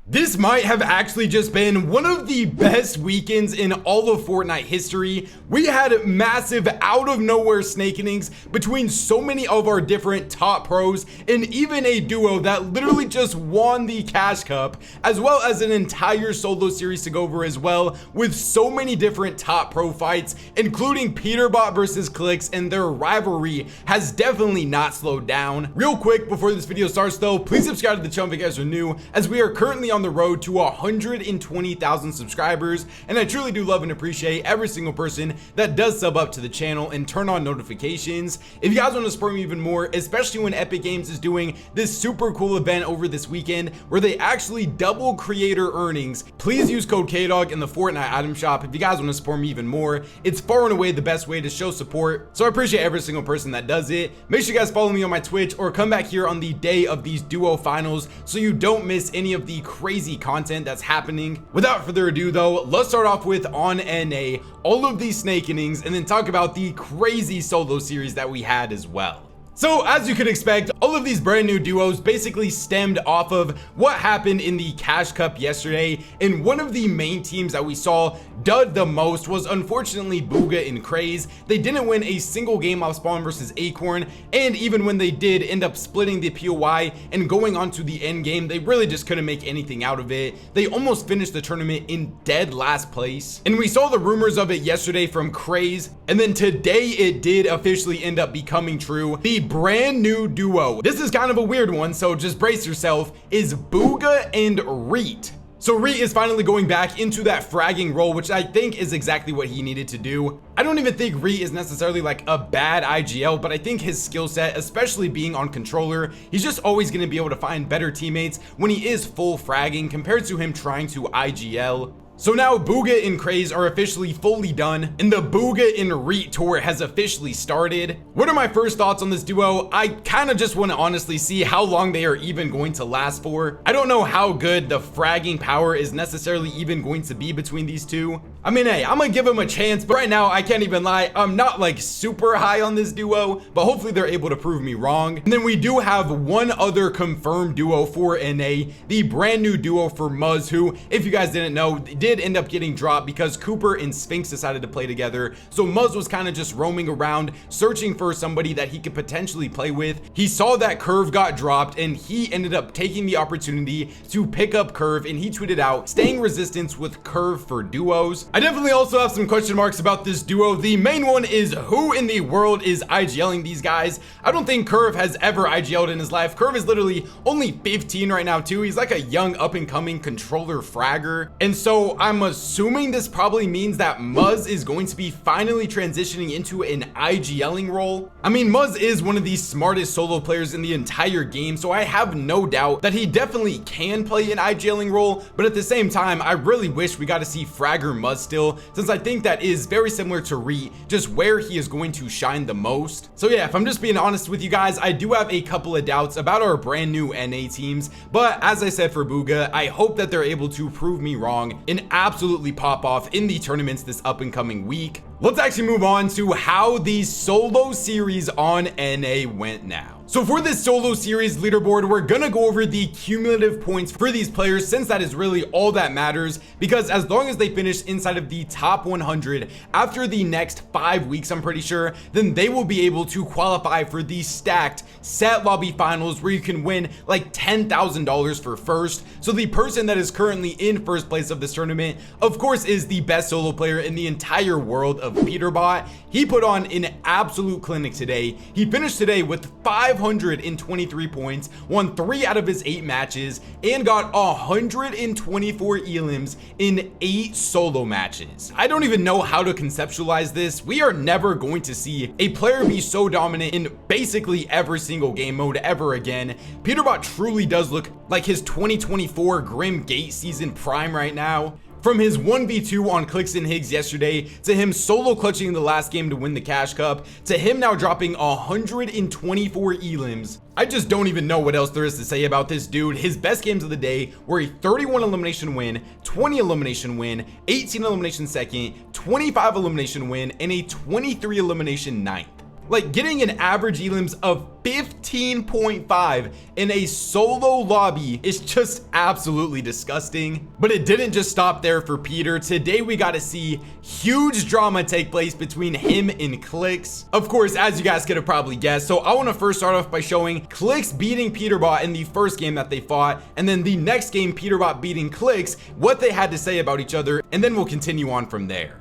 This might have actually just been one of the best weekends in all of Fortnite history. We had massive out of nowhere snake innings between so many of our different top pros and even a duo that literally just won the Cash Cup, as well as an entire solo series to go over as well, with so many different top pro fights, including Peterbot versus Clix, and their rivalry has definitely not slowed down. Real quick before this video starts though, please subscribe to the channel if you guys are new, as we are currently on the road to 120,000 subscribers, and I truly do love and appreciate every single person that does sub up to the channel and turn on notifications. If you guys want to support me even more, especially when Epic Games is doing this super cool event over this weekend where they actually double creator earnings, please use code KDOG in the Fortnite item shop if you guys want to support me even more. It's far and away the best way to show support, so I appreciate every single person that does it. Make sure you guys follow me on my Twitch or come back here on the day of these duo finals so you don't miss any of the crazy content that's happening. Without further ado though, let's start off with on NA, all of these snake innings, and then talk about the crazy solo series that we had as well. So as you could expect, all of these brand new duos basically stemmed off of what happened in the Cash Cup yesterday, and one of the main teams that we saw dud the most was unfortunately Bugha and Craze. They didn't win a single game off spawn versus Acorn, and even when they did end up splitting the POI and going on to the end game, they really just couldn't make anything out of it. They almost finished the tournament in dead last place, and we saw the rumors of it yesterday from Craze, and then today it did officially end up becoming true. The brand new duo, this is kind of a weird one, so just brace yourself, is Bugha and Reet. So Reet is finally going back into that fragging role, which I think is exactly what he needed to do. I don't even think Reet is necessarily like a bad IGL, but I think his skill set, especially being on controller, he's just always going to be able to find better teammates when he is full fragging compared to him trying to IGL. So now Bugha and Craze are officially fully done, and the Bugha and Reet tour has officially started. What are my first thoughts on this duo? I kind of just want to honestly see how long they are even going to last for. I don't know how good the fragging power is necessarily even going to be between these two. I mean, hey, I'm gonna give them a chance, but right now I can't even lie, I'm not like super high on this duo, but hopefully they're able to prove me wrong. And then we do have one other confirmed duo for NA, the brand new duo for Muzz, who, if you guys didn't know, did end up getting dropped because Cooper and Sphinx decided to play together. So Muzz was kind of just roaming around searching for somebody that he could potentially play with. He saw that Curve got dropped and he ended up taking the opportunity to pick up Curve, and he tweeted out, "Staying resistance with Curve for duos." I definitely also have some question marks about this duo. The main one is, who in the world is IGLing these guys? I don't think Curve has ever IGL'd in his life. Curve is literally only 15 right now too. He's like a young up and coming controller fragger, and so I'm assuming this probably means that Muzz is going to be finally transitioning into an IGLing role. I mean, Muzz is one of the smartest solo players in the entire game, so I have no doubt that he definitely can play an IGLing role, but at the same time, I really wish we got to see Fragger Muzz still, since I think that is very similar to Reet, just where he is going to shine the most. So yeah, if I'm just being honest with you guys, I do have a couple of doubts about our brand new NA teams, but as I said for Bugha, I hope that they're able to prove me wrong and absolutely pop off in the tournaments this up and coming week. Let's actually move on to how the solo series on NA went now. So for this solo series leaderboard, we're gonna go over the cumulative points for these players, since that is really all that matters, because as long as they finish inside of the top 100 after the next 5 weeks, I'm pretty sure, then they will be able to qualify for the stacked set lobby finals where you can win like $10,000 for first. So the person that is currently in first place of this tournament, of course, is the best solo player in the entire world of Peterbot. He put on an absolute clinic today. He finished today with 523 points, won 3 out of his 8 matches, and got 124 elims in 8 solo matches. I don't even know how to conceptualize this. We are never going to see a player be so dominant in basically every single game mode ever again. Peterbot truly does look like his 2024 Grim Gate season prime right now. From his 1v2 on Clix and Higgs yesterday, to him solo clutching the last game to win the Cash Cup, to him now dropping 124 elims. I just don't even know what else there is to say about this dude. His best games of the day were a 31 elimination win, 20 elimination win, 18 elimination second, 25 elimination win, and a 23 elimination ninth. Like, getting an average elims of 15.5 in a solo lobby is just absolutely disgusting. But it didn't just stop there for Peter. Today we got to see huge drama take place between him and Clix. Of course, as you guys could have probably guessed. So I want to first start off by showing Clix beating Peterbot in the first game that they fought, and then the next game Peterbot beating Clix, what they had to say about each other, and then we'll continue on from there.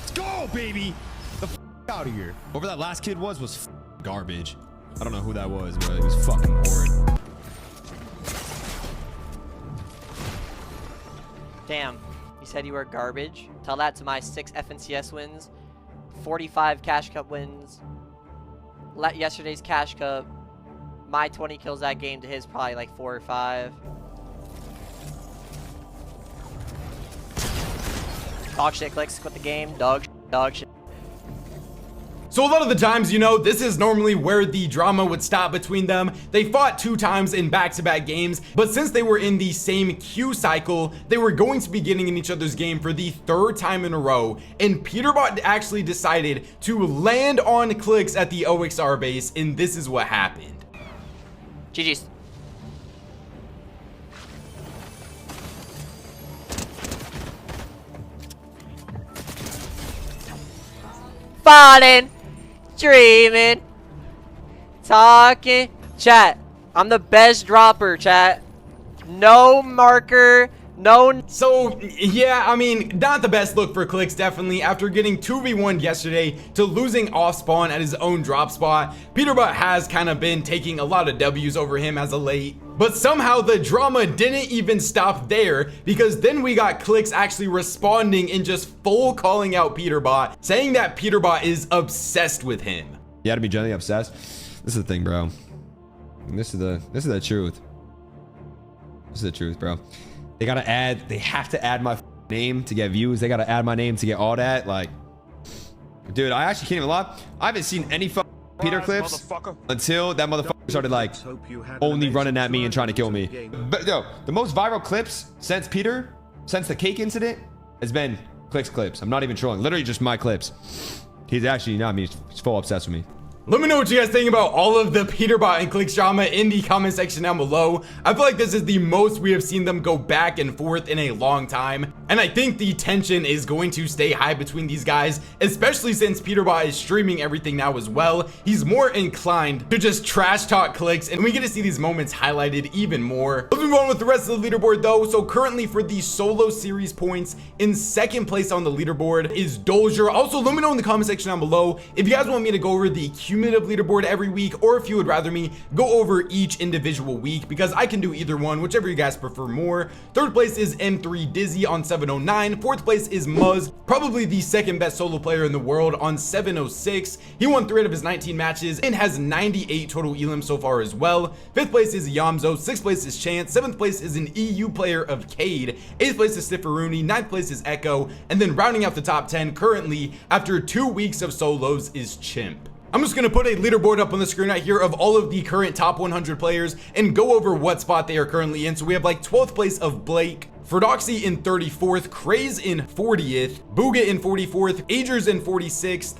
Let's go, baby! The f out of here. Whoever that last kid was garbage. I don't know who that was, but it was fucking horrid. Damn, you said you were garbage? Tell that to my 6 FNCS wins, 45 Cash Cup wins, yesterday's Cash Cup, my 20 kills that game to his probably like 4 or 5. Dog shit, Clix, quit the game, dog shit. So a lot of the times, you know, this is normally where the drama would stop between them. They fought 2 times in back-to-back games, but since they were in the same queue cycle, they were going to be getting in each other's game for the 3rd time in a row, and Peterbot actually decided to land on Clix at the OXR base, and this is what happened. GG's. Falling, dreaming, talking. Chat, I'm the best dropper, chat. No marker, no. So yeah, I mean, not the best look for Clix, definitely. After getting 2v1 yesterday to losing off spawn at his own drop spot, Peterbot has kind of been taking a lot of W's over him as of late. But somehow the drama didn't even stop there, because then we got Clix actually responding and just full calling out Peterbot, saying that Peterbot is obsessed with him. You gotta be generally obsessed. This is the thing, bro. This is the truth. This is the truth, bro. They have to add my name to get views. They gotta add my name to get all that. Like, dude, I actually can't even lie. I haven't seen any Peter clips until that motherfucker started like only running at me and trying to kill me. But yo, the most viral clips since the cake incident has been Clix clips. I'm not even trolling. Literally just my clips. He's actually not me. He's full obsessed with me. Let me know what you guys think about all of the Peterbot and Clix drama in the comment section down below. I feel like this is the most we have seen them go back and forth in a long time, and I think the tension is going to stay high between these guys, especially since Peterbot is streaming everything now as well. He's more inclined to just trash talk Clix, and we get to see these moments highlighted even more. Let's move on with the rest of the leaderboard though. So currently for the solo series points, in 2nd place on the leaderboard is Dolger. Also, let me know in the comment section down below if you guys want me to go over the cumulative leaderboard every week, or if you would rather me go over each individual week, because I can do either one, whichever you guys prefer more. 3rd place is M3 Dizzy on 709. 4th place is Muzz, probably the 2nd best solo player in the world, on 706. He won 3 out of his 19 matches and has 98 total elims so far as well. 5th place is Yamzo. 6th place is Chance. 7th place is an EU player of Cade. 8th place is Stifferoony. 9th place is Echo, and then rounding out the top 10 currently after 2 weeks of solos is Chimp. I'm just going to put a leaderboard up on the screen right here of all of the current top 100 players and go over what spot they are currently in. So we have like 12th place of Blake, Fredoxie in 34th, Craze in 40th, Bugha in 44th, Agers in 46th.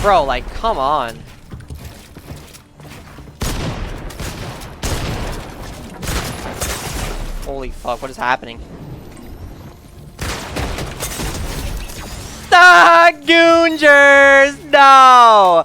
Bro, like, come on. Holy fuck, what is happening? The Goongers! No!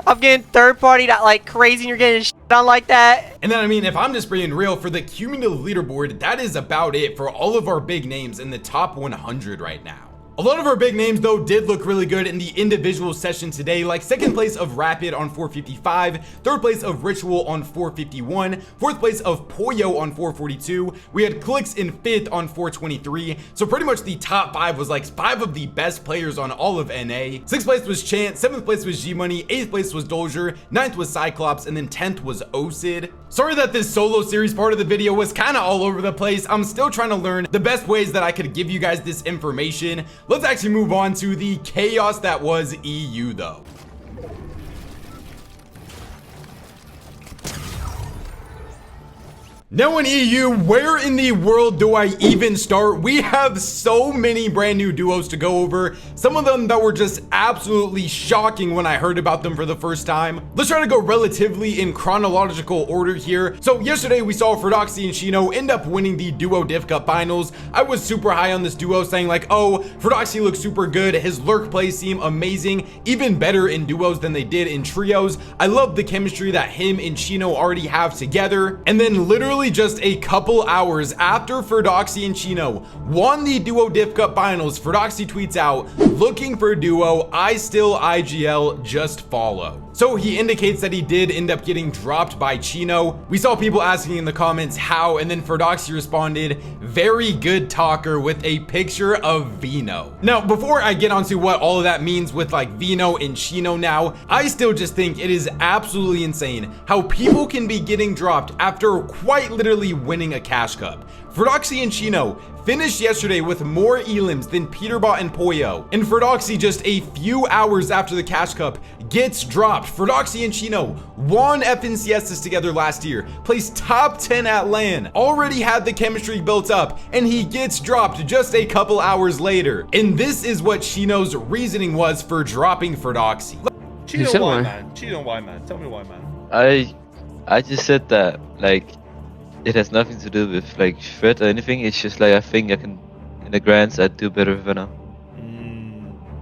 I'm getting third party like crazy and you're getting shit on like that. And then, I mean, if I'm just being real, for the cumulative leaderboard, that is about it for all of our big names in the top 100 right now. A lot of our big names though did look really good in the individual session today, like second place of Rapid on 455, third place of Ritual on 451, fourth place of Poyo on 442. We had Clix in fifth on 423. So pretty much the top 5 was like 5 of the best players on all of NA. Sixth place was Chant, seventh place was G Money, eighth place was Dolger, ninth was Cyclops, and then 10th was Osid. Sorry that this solo series part of the video was kind of all over the place. I'm still trying to learn the best ways that I could give you guys this information. Let's actually move on to the chaos that was EU though. Now in EU, where in the world do I even start? We have so many brand new duos to go over. Some of them that were just absolutely shocking when I heard about them for the first time. Let's try to go relatively in chronological order here. So yesterday we saw Fredoxie and Shino end up winning the Duo Div Cup finals. I was super high on this duo, saying like, oh, Fredoxie looks super good. His lurk plays seem amazing, even better in duos than they did in trios. I love the chemistry that him and Shino already have together. And then literally just a couple hours after Fredoxie and Shino won the Duo Div Cup finals, Fredoxie tweets out, looking for duo, I still IGL, just follow. So he indicates that he did end up getting dropped by Chino. We saw people asking in the comments how, and then Fredoxie responded, very good talker, with a picture of Veno. Now, before I get onto what all of that means with like Veno and Chino now, I still just think it is absolutely insane how people can be getting dropped after quite literally winning a cash cup. Fredoxie and Chino finished yesterday with more elims than Peterbot and Poyo. And Fredoxie, just a few hours after the cash cup, gets dropped. Fredoxie and Chino won FNCSs together last year, placed top 10 at LAN, already had the chemistry built up, and he gets dropped just a couple hours later. And this is what Chino's reasoning was for dropping Fredoxie. Chino, why, man? Chino, why, man? Tell me why, man. I just said that, like, it has nothing to do with like Fred or anything. It's just like I think I can, in the grands, I'd do better with Veno.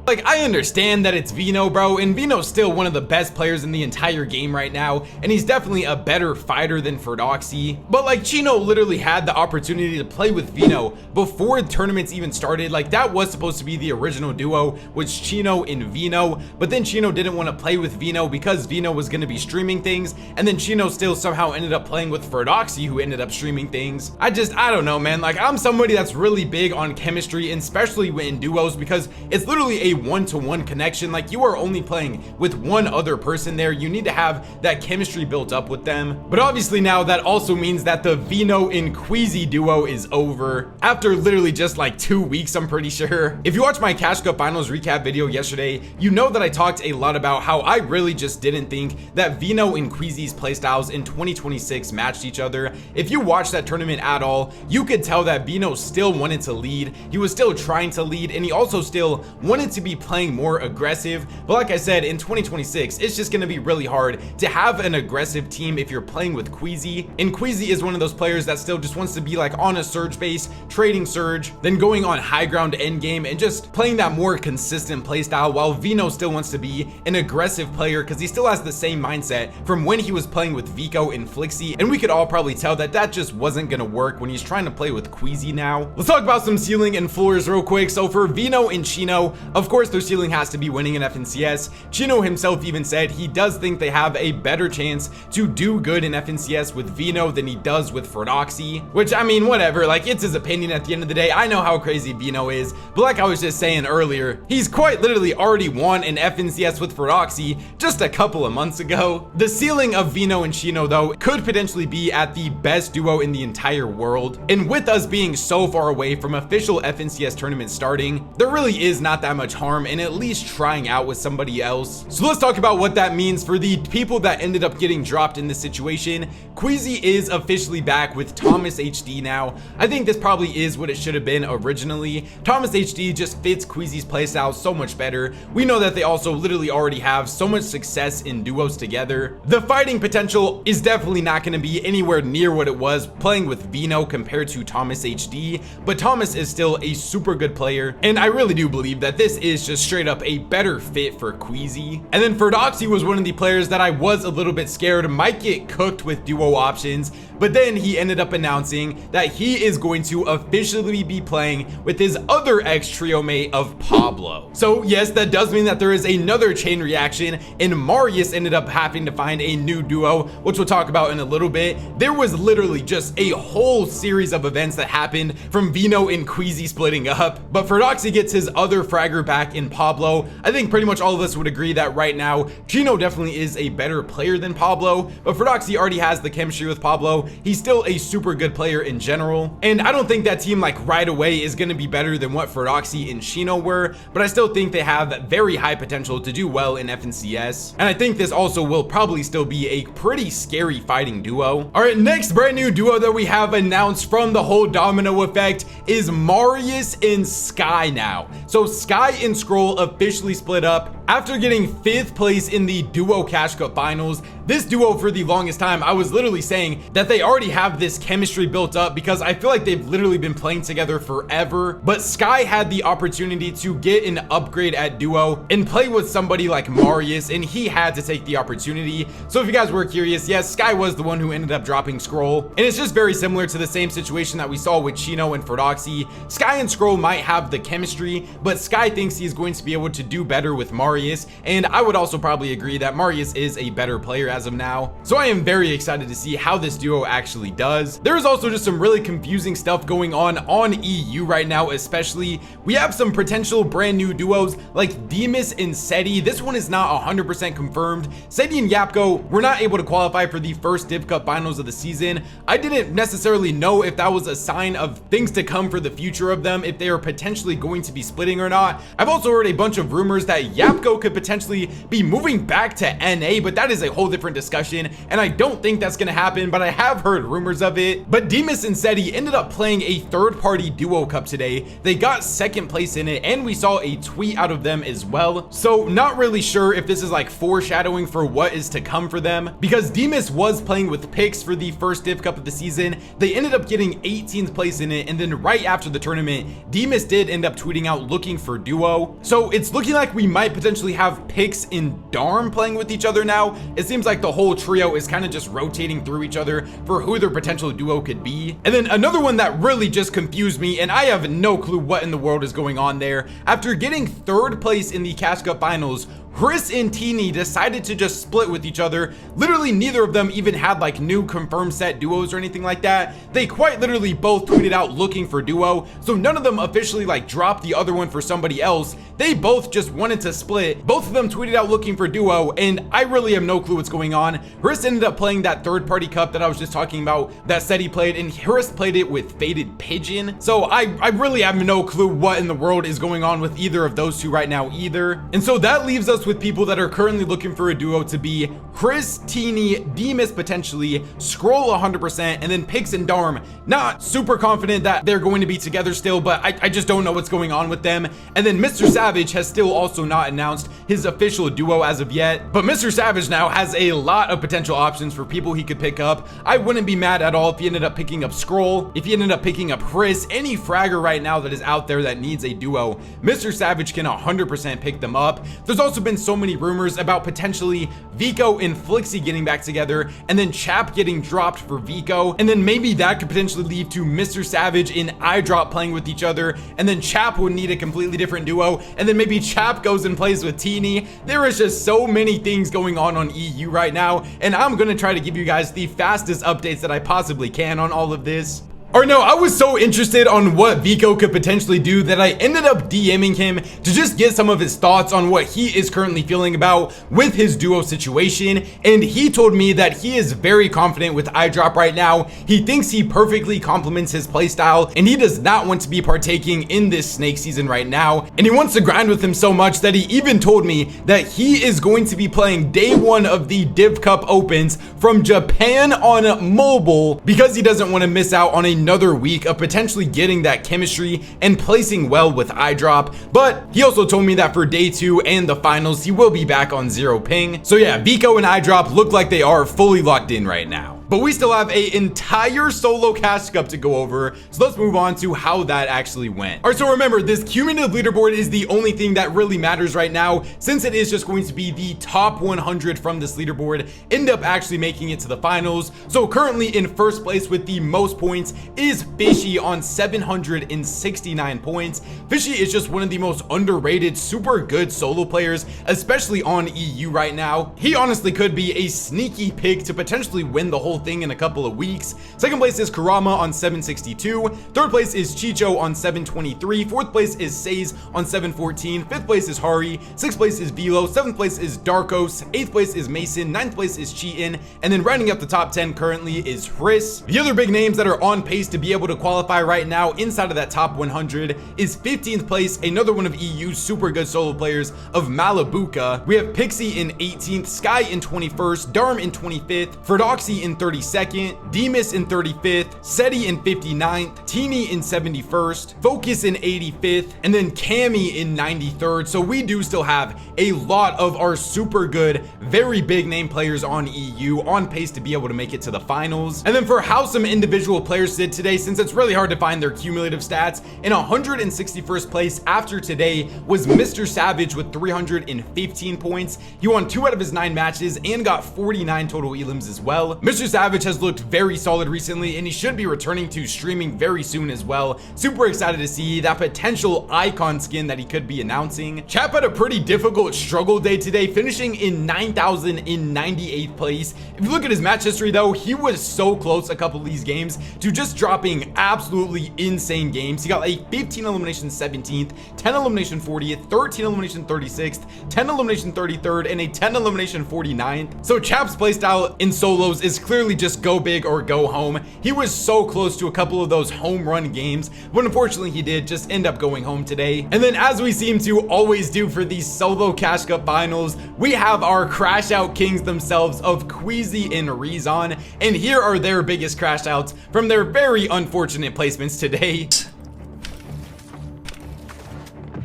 Like, I understand that it's Veno, bro, and Veno's still one of the best players in the entire game right now, and he's definitely a better fighter than Fredoxie. But like, Chino literally had the opportunity to play with Veno before tournaments even started. Like, that was supposed to be the original duo, was Chino and Veno, but then Chino didn't want to play with Veno because Veno was going to be streaming things, and then Chino still somehow ended up playing with Fredoxie, who ended up streaming things. I don't know, man. Like, I'm somebody that's really big on chemistry, and especially in duos, because it's literally a one-to-one connection. Like, you are only playing with one other person there. You need to have that chemistry built up with them. But obviously now that also means that the Veno and Queasy duo is over after literally just like 2 weeks, I'm pretty sure. If you watched my Cash Cup Finals recap video yesterday, you know that I talked a lot about how I really just didn't think that Veno and Queasy's playstyles in 2026 matched each other. If you watched that tournament at all, you could tell that Veno still wanted to lead. He was still trying to lead, and he also still wanted to be playing more aggressive. But like I said, in 2026, it's just going to be really hard to have an aggressive team if you're playing with Queasy. And Queasy is one of those players that still just wants to be like on a surge base, trading surge, then going on high ground end game and just playing that more consistent play style, while Veno still wants to be an aggressive player because he still has the same mindset from when he was playing with Vico and Flixie. And we could all probably tell that that just wasn't going to work when he's trying to play with Queasy now. Let's talk about some ceiling and floors real quick. So for Veno and Chino, of course, their ceiling has to be winning an FNCS. Chino himself even said he does think they have a better chance to do good in FNCS with Veno than he does with Fredoxie, which, I mean, whatever, like, it's his opinion at the end of the day. I know how crazy Veno is, but like I was just saying earlier, he's quite literally already won an FNCS with Fredoxie just a couple of months ago. The ceiling of Veno and Chino, though, could potentially be at the best duo in the entire world, and with us being so far away from official FNCS tournaments starting, there really is not that much harm in at least trying out with somebody else. So let's talk about what that means for the people that ended up getting dropped in this situation. Queasy is officially back with Thomas HD now. I think this probably is what it should have been originally. Thomas HD just fits Queasy's playstyle so much better. We know that they also literally already have so much success in duos together. The fighting potential is definitely not going to be anywhere near what it was playing with Veno compared to Thomas HD, but Thomas is still a super good player, and I really do believe that this is is just straight up a better fit for Queasy. And then Fredoxie was one of the players that I was a little bit scared might get cooked with duo options, but then he ended up announcing that he is going to officially be playing with his other ex-trio mate of Pablo. So yes, that does mean that there is another chain reaction, and Marius ended up having to find a new duo, which we'll talk about in a little bit. There was literally just a whole series of events that happened from Veno and Queasy splitting up, but Fredoxie gets his other fragger back in Pablo. I think pretty much all of us would agree that right now, Chino definitely is a better player than Pablo, but Fredoxie already has the chemistry with Pablo. He's still a super good player in general, and I don't think that team like right away is going to be better than what Fredoxie and Chino were, but I still think they have very high potential to do well in FNCS, and I think this also will probably still be a pretty scary fighting duo. All right, next brand new duo that we have announced from the whole domino effect is Marius and Sky now. So Sky and Scroll officially split up after getting 5th place in the duo Cash Cup finals. This duo, for the longest time, I was literally saying that they already have this chemistry built up because I feel like they've literally been playing together forever, but Sky had the opportunity to get an upgrade at duo and play with somebody like Marius, and he had to take the opportunity. So if you guys were curious, yes, Sky was the one who ended up dropping Scroll, and it's just very similar to the same situation that we saw with Chino and Fredoxie. Sky and Scroll might have the chemistry, but Sky thinks he's going to be able to do better with Marius, and I would also probably agree that Marius is a better player as of now. So I am very excited to see how this duo actually does. There is also just some really confusing stuff going on EU right now, especially. We have some potential brand new duos like Demus and Seti. This one is not 100% confirmed. Seti and Yapko were not able to qualify for the first Div Cup finals of the season. I didn't necessarily know if that was a sign of things to come for the future of them, if they are potentially going to be splitting or not. I've also heard a bunch of rumors that Yapko could potentially be moving back to NA, but that is a whole different discussion, and I don't think that's gonna happen, but I have heard rumors of it. But Demus and Seti ended up playing a third-party duo cup today. They got 2nd place in it, and we saw a tweet out of them as well. So not really sure if this is like foreshadowing for what is to come for them, because Demus was playing with Pix for the first Div Cup of the season. They ended up getting 18th place in it, and then right after the tournament, Demus did end up tweeting out looking for duo. So it's looking like we might potentially have Pix and Darm playing with each other now. It seems like the whole trio is kind of just rotating through each other for who their potential duo could be. And then another one that really just confused me, and I have no clue what in the world is going on there. After getting 3rd place in the Cash Cup finals, Chris and Teeny decided to just split with each other. Literally neither of them even had like new confirmed set duos or anything like that. They quite literally both tweeted out looking for duo, so none of them officially like dropped the other one for somebody else. They both just wanted to split. Both of them tweeted out looking for duo, and I really have no clue what's going on. Chris ended up playing that third-party cup that I was just talking about that Seti played, and Chris played it with Faded Pigeon. So I really have no clue what in the world is going on with either of those two right now either. And so that leaves us with people that are currently looking for a duo to be Chris, Teeny, Demus potentially, Scroll 100%, and then Pix and Darm. Not super confident that they're going to be together still, but I just don't know what's going on with them. And then Mr. Savage has still also not announced his official duo as of yet, but Mr. Savage now has a lot of potential options for people he could pick up. I wouldn't be mad at all if he ended up picking up Scroll, if he ended up picking up Chris, any fragger right now that is out there that needs a duo. Mr. Savage can 100% pick them up. There's also been so many rumors about potentially Vico and Flixie getting back together, and then Chap getting dropped for Vico, and then maybe that could potentially lead to Mr. Savage and iDrop playing with each other, and then Chap would need a completely different duo, and then maybe Chap goes and plays with Teeny. There is just so many things going on EU right now, and I'm gonna try to give you guys the fastest updates that I possibly can on all of this. Or no, I was so interested on what Vico could potentially do that I ended up DMing him to just get some of his thoughts on what he is currently feeling about with his duo situation, and he told me that he is very confident with iDrop right now. He thinks he perfectly complements his playstyle, and he does not want to be partaking in this snake season right now, and he wants to grind with him so much that he even told me that he is going to be playing day 1 of the Div Cup Opens from Japan on mobile because he doesn't want to miss out on another week of potentially getting that chemistry and placing well with iDrop. But he also told me that for day 2 and the finals, he will be back on 0 ping. So yeah, Vico and iDrop look like they are fully locked in right now. but we still have an entire solo cash cup to go over. So let's move on to how that actually went. All right, so remember, this cumulative leaderboard is the only thing that really matters right now, since it is just going to be the top 100 from this leaderboard end up actually making it to the finals. So currently in first place with the most points is Fishy on 769 points. Fishy is just one of the most underrated, super good solo players, especially on EU right now. He honestly could be a sneaky pick to potentially win the whole thing in a couple of weeks. Second place is Kurama on 762. Third place is Chicho on 723. Fourth place is Saze on 714. Fifth place is Hari. Sixth place is Velo. Seventh place is Darkos. Eighth place is Mason. Ninth place is Cheatin. And then rounding up the top 10 currently is Hriss. The other big names that are on pace to be able to qualify right now inside of that top 100 is 15th place, another one of EU's super good solo players of Bugha. We have Pixie in 18th, Sky in 21st, Darm in 25th, Fredoxie in 32nd, Demus in 35th, Seti in 59th, Teeny in 71st, Focus in 85th, and then Cammy in 93rd. So we do still have a lot of our super good, very big name players on EU on pace to be able to make it to the finals. And then for how some individual players did today, since it's really hard to find their cumulative stats, in 161st place after today was Mr. Savage with 315 points. He won 2 out of his 9 matches and got 49 total elims as well. Mr. Savage has looked very solid recently, and he should be returning to streaming very soon as well. Super excited to see that potential icon skin that he could be announcing. Chap had a pretty difficult struggle day today, finishing in 9,098th place. If you look at his match history though, he was so close a couple of these games to just dropping absolutely insane games. He got a 15 elimination 17th, 10 elimination 40th, 13 elimination 36th, 10 elimination 33rd, and a 10 elimination 49th. So Chap's playstyle in solos is clearly just go big or go home. He was so close to a couple of those home run games, but unfortunately he did just end up going home today. And then, as we seem to always do for these solo Cash Cup finals, we have our crash out kings themselves of Queasy and Rezon, and here are their biggest crash outs from their very unfortunate placements today.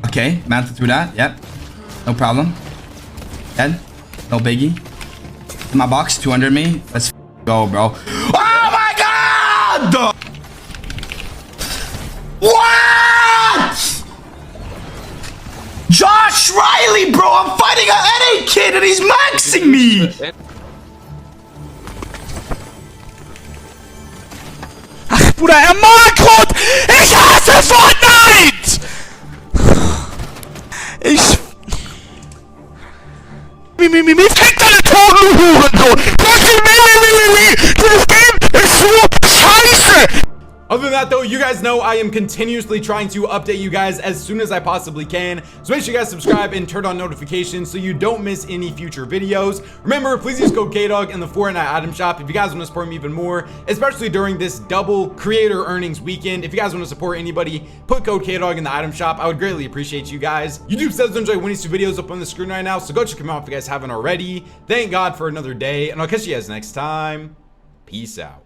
Okay, mantle through that. Yep, no problem. Dead, no biggie. In my box, 200 me. Let's go, bro. Oh my god! What? Josh Riley, bro! I'm fighting an NA kid and he's maxing me! Ach, Bruder, er Markot! Ich hasse Fortnite! Mir fängt deine Tore, du Hurensohn! Dieses Game ist so scheiße! Other than that though, you guys know I am continuously trying to update you guys as soon as I possibly can. So make sure you guys subscribe and turn on notifications so you don't miss any future videos. Remember, please use code KDOG in the Fortnite item shop if you guys want to support me even more, especially during this double creator earnings weekend. If you guys want to support anybody, put code KDOG in the item shop. I would greatly appreciate you guys. YouTube says to enjoy Winnie's 2 videos up on the screen right now, so go check them out if you guys haven't already. Thank God for another day, and I'll catch you guys next time. Peace out.